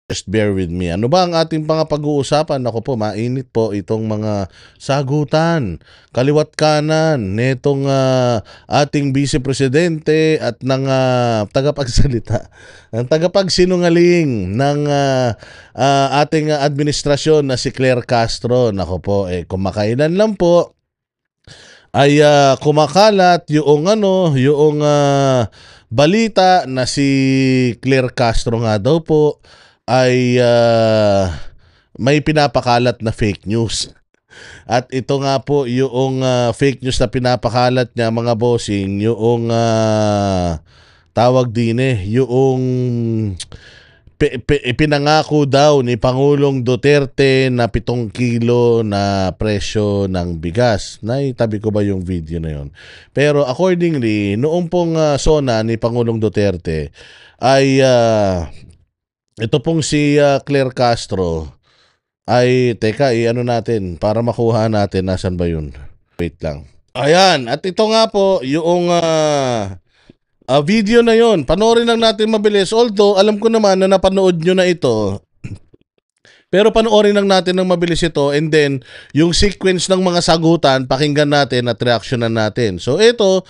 Just bear with me. Ano ba ang ating pag-uusapan? Ako po, mainit po itong mga sagutan, kaliwat kanan, netong ating Vice Presidente at ng tagapagsalita, ang tagapagsinungaling ng ating administrasyon na si Claire Castro. Nako po, kumakailan lang po ay kumakalat yung balita na si Claire Castro nga daw po ay may pinapakalat na fake news. At ito nga po yung fake news na pinapakalat niya, mga bossing, yung tawag din yung ipinangako daw ni Pangulong Duterte na 7 kilo na presyo ng bigas. Naitabi ko ba yung video na yon? Pero accordingly, noong pong SONA ni Pangulong Duterte ay ito pong si Claire Castro ay, teka, ano natin para makuha natin, nasan ba yun? Wait lang. Ayan, at ito nga po yung video na yon. Panoorin lang natin mabilis. Although, alam ko naman na napanood nyo na ito. Pero panoorin lang natin ng mabilis ito, and then yung sequence ng mga sagutan, pakinggan natin at reaksyonan natin. So ito,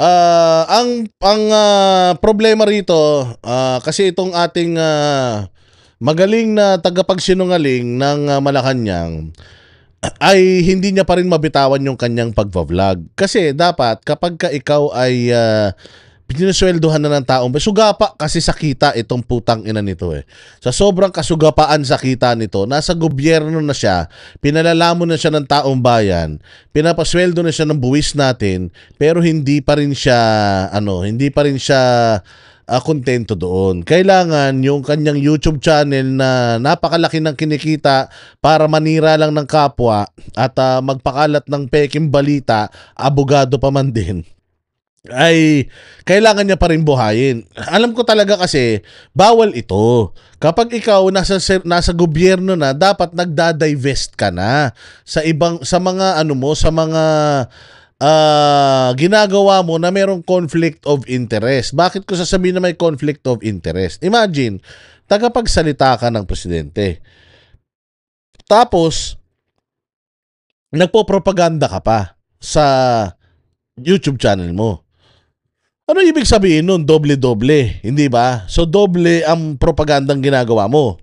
ang problema rito, kasi itong ating magaling na tagapagsinungaling ng Malacanang ay hindi niya pa rin mabitawan yung kanyang pagva-vlog. Kasi dapat kapag ka ikaw ay pinusweldohan na ng taong, sugapa kasi sa kita itong putang ina nito Sa sobrang kasugapaan sa kita nito, nasa gobyerno na siya, pinalalamon na siya ng taong bayan, pinapasweldo na siya ng buwis natin, pero hindi pa rin siya kontento doon. Kailangan yung kanyang YouTube channel na napakalaki ng kinikita para manira lang ng kapwa at magpakalat ng peking balita, abogado pa man din, ay kailangan niya pa rin buhayin. Alam ko talaga kasi bawal ito. Kapag ikaw nasa gobyerno na, dapat nagda-divest ka na sa mga ginagawa mo na merong conflict of interest. Bakit ko sasabihin na may conflict of interest? Imagine, tagapagsalita ka ng presidente. Tapos nagpo-propaganda ka pa sa YouTube channel mo. Ano ibig sabihin nun? Doble-doble, hindi ba? So doble ang propagandang ginagawa mo.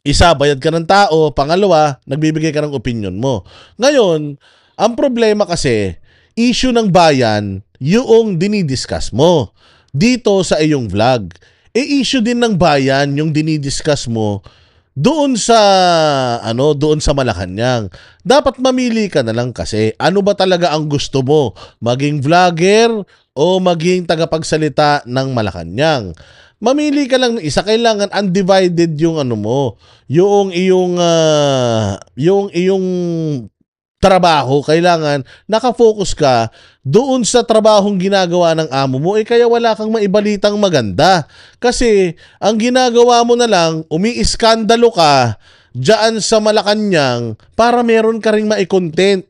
Isa, bayad ka ng tao. Pangalawa, nagbibigay ka ng opinion mo. Ngayon, ang problema kasi, issue ng bayan yung dinidiscuss mo dito sa iyong vlog. Issue din ng bayan yung dinidiscuss mo doon sa Malacanang. Dapat mamili ka na lang kasi. Ano ba talaga ang gusto mo? Maging vlogger o maging tagapagsalita ng Malacanang? Mamili ka lang ng isa. Kailangan undivided yung yung iyong trabaho. Kailangan nakafocus ka doon sa trabahong ginagawa ng amo mo, kaya wala kang maibalitang maganda. Kasi ang ginagawa mo na lang, umi-iskandalo ka dyan sa Malacanang para meron ka ring mai-content,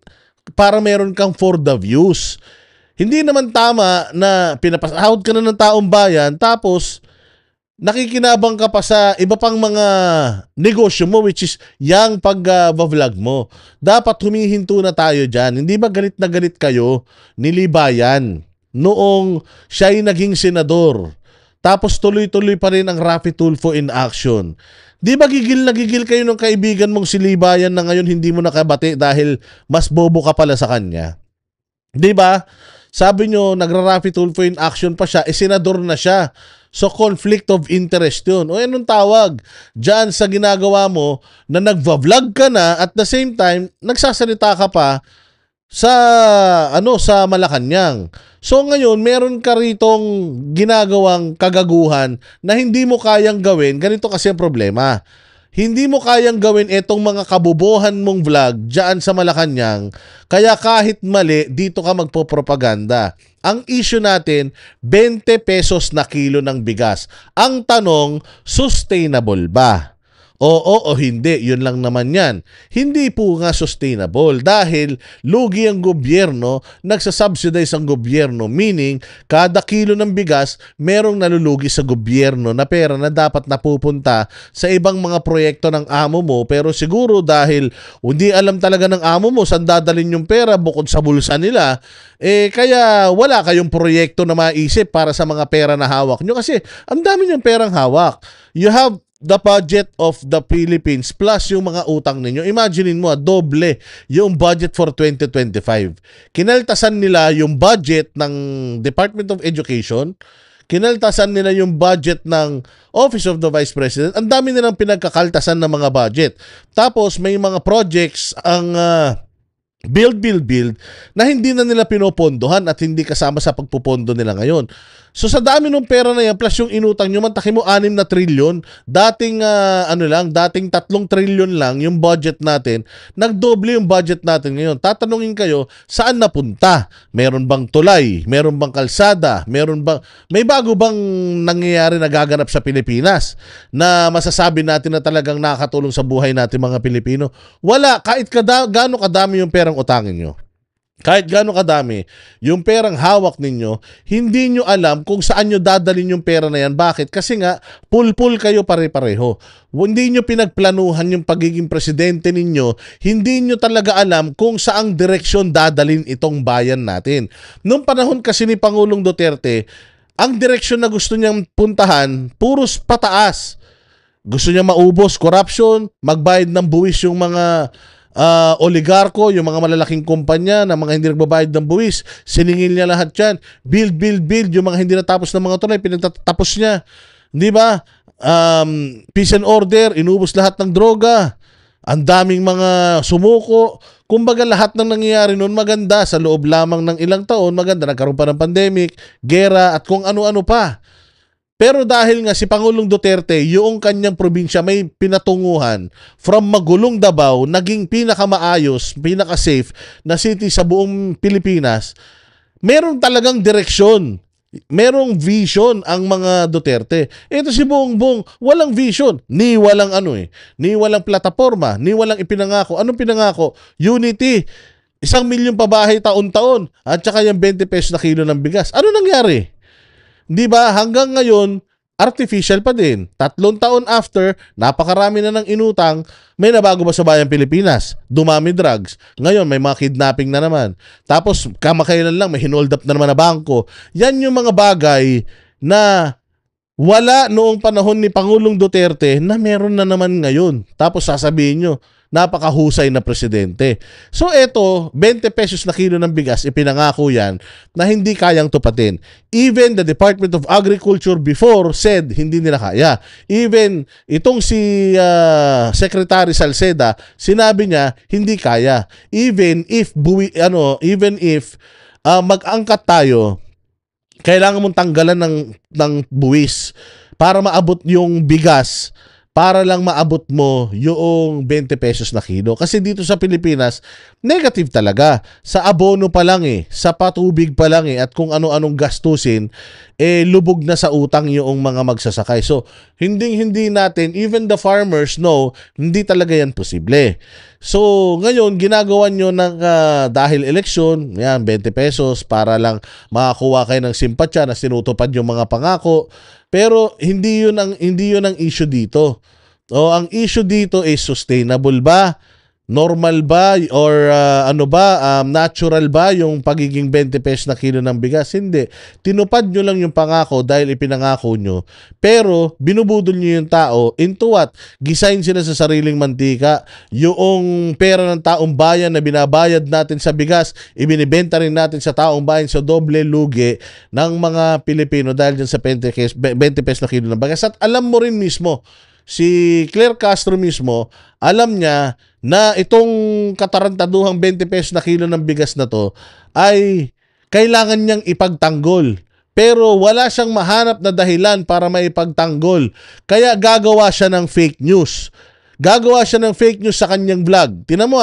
para meron kang for the views. Hindi naman tama na pinapasahod ka na ng taong bayan, tapos nakikinabang ka pa sa iba pang mga negosyo mo, which is yung pag-vlog mo. Dapat humihinto na tayo dyan. Hindi ba galit na galit kayo ni Libayan noong siya'y naging senador? Tapos tuloy-tuloy pa rin ang Raffy Tulfo in action. Di ba gigil na gigil kayo ng kaibigan mong si Libayan na ngayon hindi mo nakabati dahil mas bobo ka pala sa kanya? Di ba? Sabi nyo, nagra-Raffy Tulfo in action pa siya, senador na siya. So, conflict of interest yun. O anong tawag? Diyan sa ginagawa mo na nagva-vlog ka na at the same time, nagsasalita ka pa sa Malacanang. So, ngayon, meron ka ritong ginagawang kagaguhan na hindi mo kayang gawin. Ganito kasi ang problema. Hindi mo kayang gawin itong mga kabubuhan mong vlog dyan sa Malacanang, kaya kahit mali, dito ka magpo-propaganda. Ang issue natin, 20 pesos na kilo ng bigas. Ang tanong, sustainable ba? Oo o hindi, yun lang naman yan. Hindi po nga sustainable dahil lugi ang gobyerno, nagsasubsidize ang gobyerno, meaning kada kilo ng bigas, merong nalulugi sa gobyerno na pera na dapat napupunta sa ibang mga proyekto ng amo mo, pero siguro dahil hindi alam talaga ng amo mo saan dadalhin yung pera bukod sa bulsa nila, kaya wala kayong proyekto na maisip para sa mga pera na hawak nyo kasi ang dami niyong perang hawak. You have the budget of the Philippines plus yung mga utang ninyo. Imaginein mo, doble yung budget for 2025. Kinaltasan nila yung budget ng Department of Education, kinaltasan nila yung budget ng Office of the Vice President. Ang dami nilang pinagkakaltasan ng mga budget. Tapos may mga projects ang build na hindi na nila pinopondohan at hindi kasama sa pagpupondo nila ngayon. So sa dami ng pera na yan plus yung inutang nyo, mantakin mo 6 na trilyon, dating dating 3 trilyon lang yung budget natin, nagdoble yung budget natin ngayon. Tatanungin kayo, saan napunta? Meron bang tulay? Meron bang kalsada? May bago bang nangyayari na gaganap sa Pilipinas na masasabi natin na talagang nakakatulong sa buhay natin mga Pilipino? Wala, kahit gaano kadami yung perang utangin nyo. Kahit gaano kadami, yung perang hawak ninyo, hindi nyo alam kung saan nyo dadalhin yung pera na yan. Bakit? Kasi nga, pulpul kayo pare-pareho. Hindi nyo pinagplanuhan yung pagiging presidente ninyo, hindi nyo talaga alam kung saang direksyon dadalhin itong bayan natin. Noong panahon kasi ni Pangulong Duterte, ang direksyon na gusto niyang puntahan, puros pataas. Gusto niya maubos corruption, magbayad ng buwis yung mga oligarko, yung mga malalaking kumpanya na mga hindi nagbabayad ng buwis, siningil niya lahat yan. Build, yung mga hindi natapos ng mga tulay, pinagtatapos niya. Di ba? Peace and order, inubos lahat ng droga. Ang daming mga sumuko. Kumbaga lahat ng nangyayari noon maganda. Sa loob lamang ng ilang taon, maganda. Nagkaroon pa ng pandemic, gera, at kung ano-ano pa. Pero dahil nga si Pangulong Duterte, yung kanyang probinsya may pinatunguhan from magulong Davao, naging pinakamaayos, pinaka-safe na city sa buong Pilipinas, meron talagang direksyon. Merong vision ang mga Duterte. Ito si Bongbong, walang vision. Ni walang ni walang plataforma, ni walang ipinangako. Anong pinangako? Unity. 1 milyon pabahay taon-taon at saka yung 20 pesos na kilo ng bigas. Ano nangyari? Di ba? Hanggang ngayon, artificial pa din. 3 taon after, napakarami na ng inutang, may nabago ba sa bayang Pilipinas? Dumami drugs. Ngayon, may mga kidnapping na naman. Tapos, kamakailan lang, may hinold up na naman na bangko. Yan yung mga bagay na wala noong panahon ni Pangulong Duterte na meron na naman ngayon. Tapos sasabihin nyo, napakahusay na presidente. So eto, 20 pesos na kilo ng bigas, ipinangako yan na hindi kayang tupatin. Even the Department of Agriculture before said hindi nila kaya. Even itong si Secretary Salceda, sinabi niya hindi kaya. Even if mag-angkat tayo, kailangan mong tanggalan ng buwis para maabot yung bigas, para lang maabot mo yung 20 pesos na kilo. Kasi dito sa Pilipinas, negative talaga. Sa abono pa lang sa patubig pa lang at kung ano-anong gastusin, lubog na sa utang yung mga magsasakay. So, hindi natin, even the farmers know, hindi talaga yan posible. So, ngayon, ginagawa nyo ng dahil eleksyon, yan, 20 pesos para lang makakuha kayo ng simpatya na sinutupad yung mga pangako. Pero hindi yun ang issue dito. Ang issue dito is sustainable ba? Normal ba? Or natural ba yung pagiging 20 pesos na kilo ng bigas? Hindi. Tinupad nyo lang yung pangako dahil ipinangako nyo. Pero binubudol nyo yung tao into what? Gisahin sila sa sariling mantika. Yung pera ng taong bayan na binabayad natin sa bigas, ibinibenta rin natin sa taong bayan sa doble lugi ng mga Pilipino dahil dyan sa 20 pesos na kilo ng bigas. At alam mo rin mismo, si Claire Castro mismo, alam niya na itong katarantaduhang 20 pesos na kilo ng bigas na to ay kailangan niyang ipagtanggol. Pero wala siyang mahanap na dahilan para maipagtanggol. Kaya gagawa siya ng fake news. Gagawa siya ng fake news sa kanyang vlog. Tingnan mo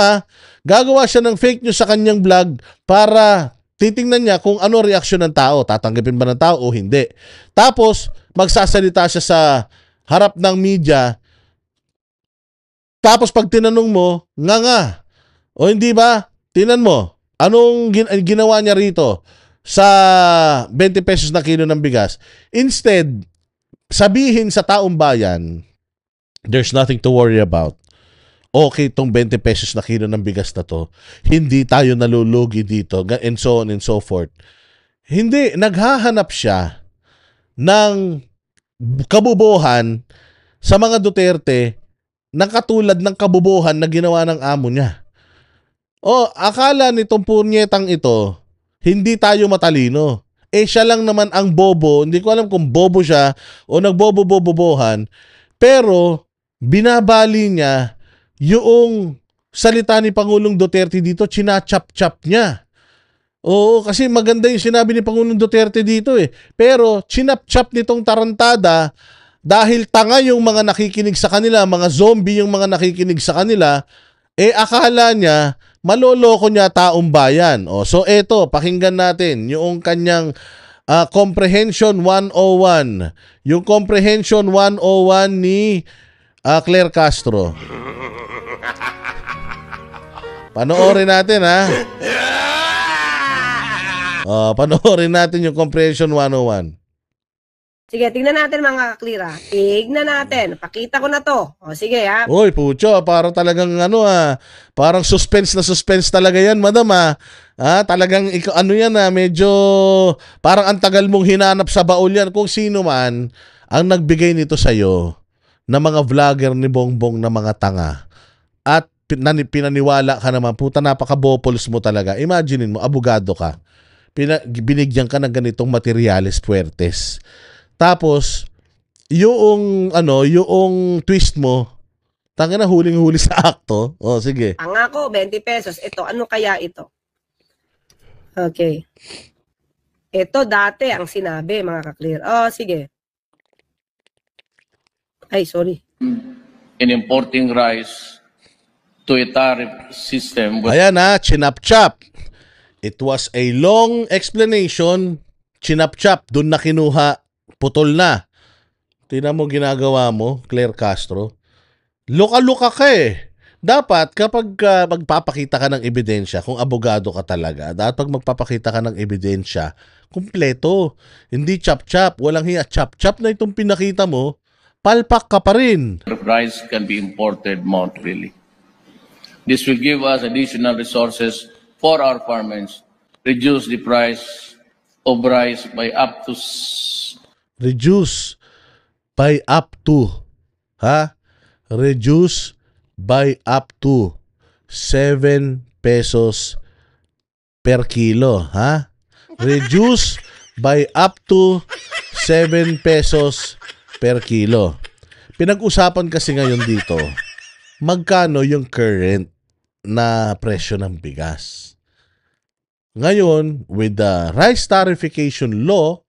gagawa siya ng fake news sa kanyang vlog para titingnan niya kung ano reaksyon ng tao. Tatanggapin ba ng tao o hindi. Tapos magsasalita siya sa harap ng media Tapos pag tinanong mo, nga. O hindi ba? Tinan mo, anong ginawa niya rito sa 20 pesos na kilo ng bigas? Instead, sabihin sa taong bayan, there's nothing to worry about. Okay itong 20 pesos na kilo ng bigas na to. Hindi tayo nalulugi dito, and so on and so forth. Hindi, naghahanap siya ng kabubuhan sa mga Duterte na katulad ng kabubuhan na ginawa ng amo niya. Akala nitong punyetang ito, hindi tayo matalino. Siya lang naman ang bobo. Hindi ko alam kung bobo siya o nagbobo-bobobohan. Pero, binabali niya yung salita ni Pangulong Duterte dito, chinachap-chap niya. Oo, kasi maganda yung sinabi ni Pangulong Duterte dito Pero, chinap-chap nitong tarantada dahil tanga yung mga nakikinig sa kanila, mga zombie yung mga nakikinig sa kanila, akala niya, maloloko niya taong bayan. So eto, pakinggan natin yung kanyang Comprehension 101. Yung Comprehension 101 ni Claire Castro. Panoorin natin panoorin natin yung Comprehension 101. Sige, tingnan natin mga kaklira. Tignan natin. Pakita ko na to. Sige Uy, pucho, parang talagang parang suspense na suspense talaga yan, madam talagang yan medyo parang ang tagal mong hinanap sa baul yan kung sino man ang nagbigay nito sa'yo na mga vlogger ni Bongbong na mga tanga. At pinaniwala ka naman, puta, napaka-bopols mo talaga. Imaginein mo, abogado ka. Binigyan ka ng ganitong materiales puertes. Tapos, yung twist mo, tanga na huling-huli sa akto. Sige. Ang ako, 20 pesos. Ito, ano kaya ito? Okay. Ito dati ang sinabi, mga kaklear. Sige. Ay, sorry. In importing rice to a tariff system. Ayan chinap-chap. It was a long explanation. Chinap-chap, doon na kinuha. Putol na. Tingnan mo ginagawa mo, Claire Castro. Luka-luka ka Dapat kapag magpapakita ka ng ebidensya, kung abogado ka talaga, dapat pag magpapakita ka ng ebidensya, kumpleto. Hindi chap-chap, walang hiya. Chap-chap na itong pinakita mo, palpak ka pa rin. Rice can be imported monetarily. This will give us additional resources for our farmers, reduce the price of rice by up to reduce by up to reduce by up to 7 pesos per kilo reduce by up to 7 pesos per kilo. Pinag-usapan kasi ngayon dito magkano yung current na presyo ng bigas. Ngayon, with the rice tariffication law,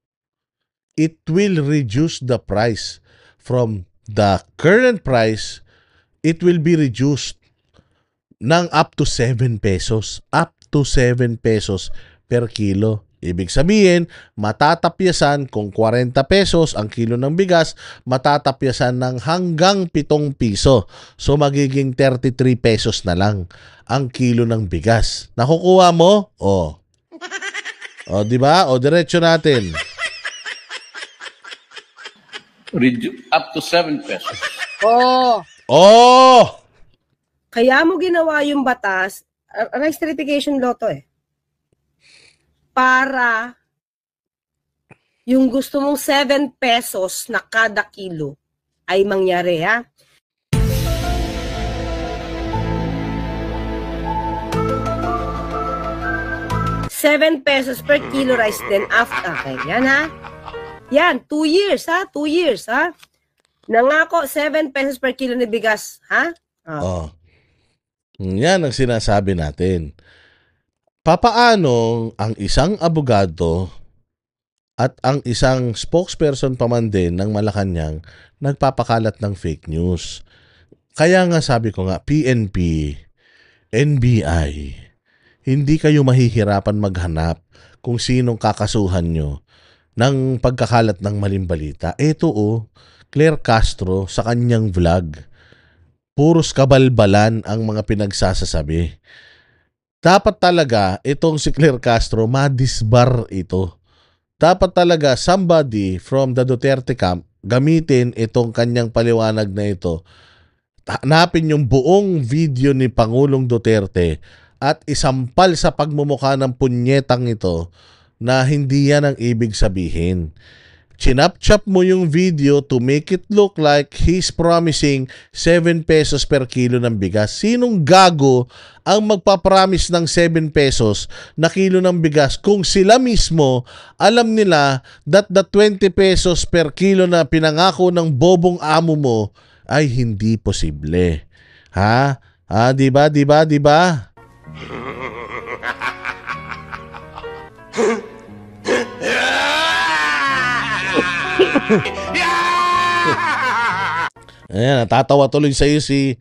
it will reduce the price from the current price. It will be reduced ng up to 7 pesos. Up to 7 pesos per kilo. Ibig sabihin, matatapyasan kung 40 pesos ang kilo ng bigas, matatapyasan ng hanggang 7 piso. So magiging 33 pesos na lang ang kilo ng bigas. Nakukuha mo? Di ba? Diretso natin. Up to 7 pesos. Kaya mo ginawa yung batas, rice tariffication law to para yung gusto mong 7 pesos na kada kilo ay mangyari 7 pesos per kilo rice then after. Okay, yan Yan, 2 years 2 years Nangako 7 pesos per kilo na bigas, Yan ang sinasabi natin. Papaano ang isang abogado at ang isang spokesperson pa man din ng Malacanang nagpapakalat ng fake news? Kaya nga sabi ko nga, PNP, NBI, hindi kayo mahihirapan maghanap kung sinong kakasuhan nyo ng pagkakalat ng maling balita. Ito Claire Castro sa kanyang vlog. puros kabalbalan ang mga pinagsasasabi. Dapat talaga itong si Claire Castro, madisbar ito. Dapat talaga somebody from the Duterte camp gamitin itong kanyang paliwanag na ito. Hanapin yung buong video ni Pangulong Duterte at isampal sa pagmumukha ng punyetang ito na hindi yan ang ibig sabihin. Chinap-chap mo yung video to make it look like he's promising 7 pesos per kilo ng bigas. Sinong gago ang magpapromise ng 7 pesos na kilo ng bigas kung sila mismo alam nila that the 20 pesos per kilo na pinangako ng bobong amo mo ay hindi posible? Ha? Diba? Ayan, natatawa tuloy sa iyo si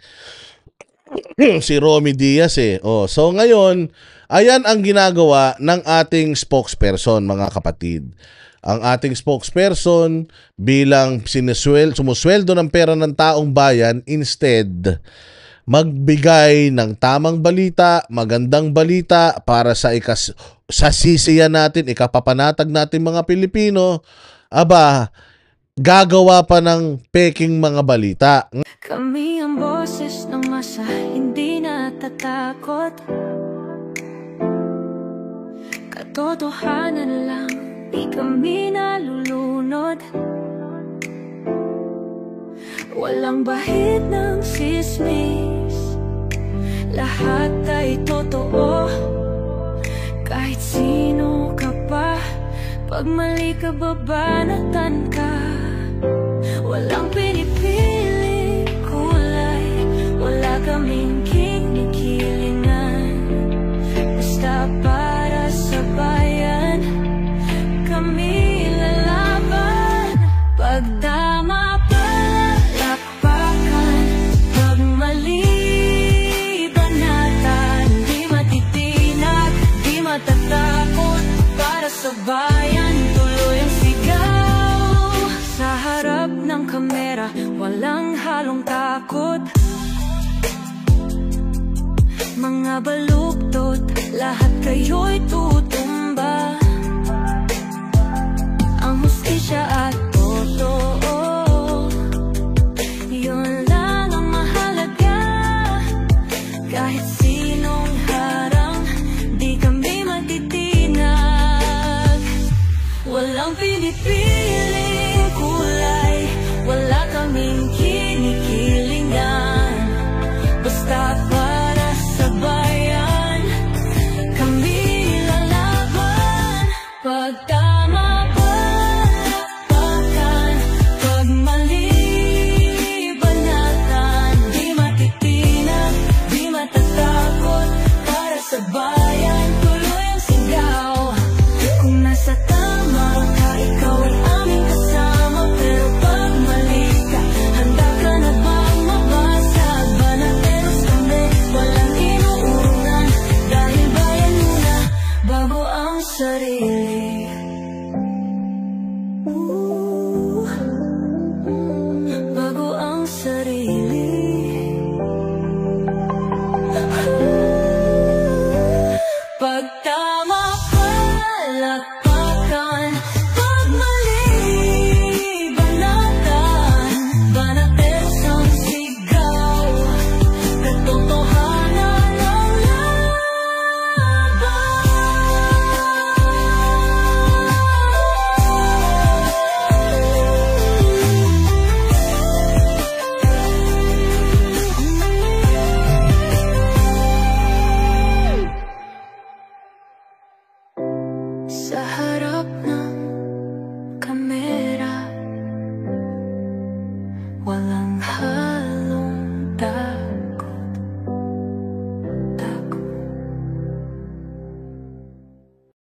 Romy Diaz eh. So ngayon, ayan ang ginagawa ng ating spokesperson, mga kapatid. Ang ating spokesperson bilang sumusweldo ng pera ng taong bayan, instead magbigay ng tamang balita, magandang balita para sa sisiyan natin, ikapapanatag natin mga Pilipino, gagawa pa ng peking mga balita. Kami ang boses ng masa, hindi natatakot. Katotohanan lang, di kami nalulunod. Walang bahid ng sismis, lahat ay totoo. Kahit sino ka pa, pag mali ka babanatan ka. Walang pinipiling kulay, wala kaming kinikilingan. Basta para sa bayan, kami lalaban. Pagdama palakpakan, pag mali banatan. Di matitinag, di matatakot, para sa bayan tuloy ang sigaw. Sa harap ng kamera, walang halong takot. Mga baluktot, lahat kayo'y tutumba. Ang hustisya at totoo, yun lang ang mahalaga. Kahit sinong harang, di kami matitinag. Walang pinipiling kulay, wala kaming kinikilingan. Basta para sa bayan, kami lalaban. Pagtama palakpakan, pag mali banatan. Di matitinag, di matatakot, para sa bayan tuloy ang sigaw. Kung nasa tama ka, ikaw ay aming kasama. Pero pag mali ka, handa ka na bang mabasag? Banateros kami, walang inuurungan. Dahil bayan muna, bago ang sarili. Bago ang sarili. Pagtama palakpakan, pag mali banatan. Banateros ang sigaw, katotohanan ang laban. Sa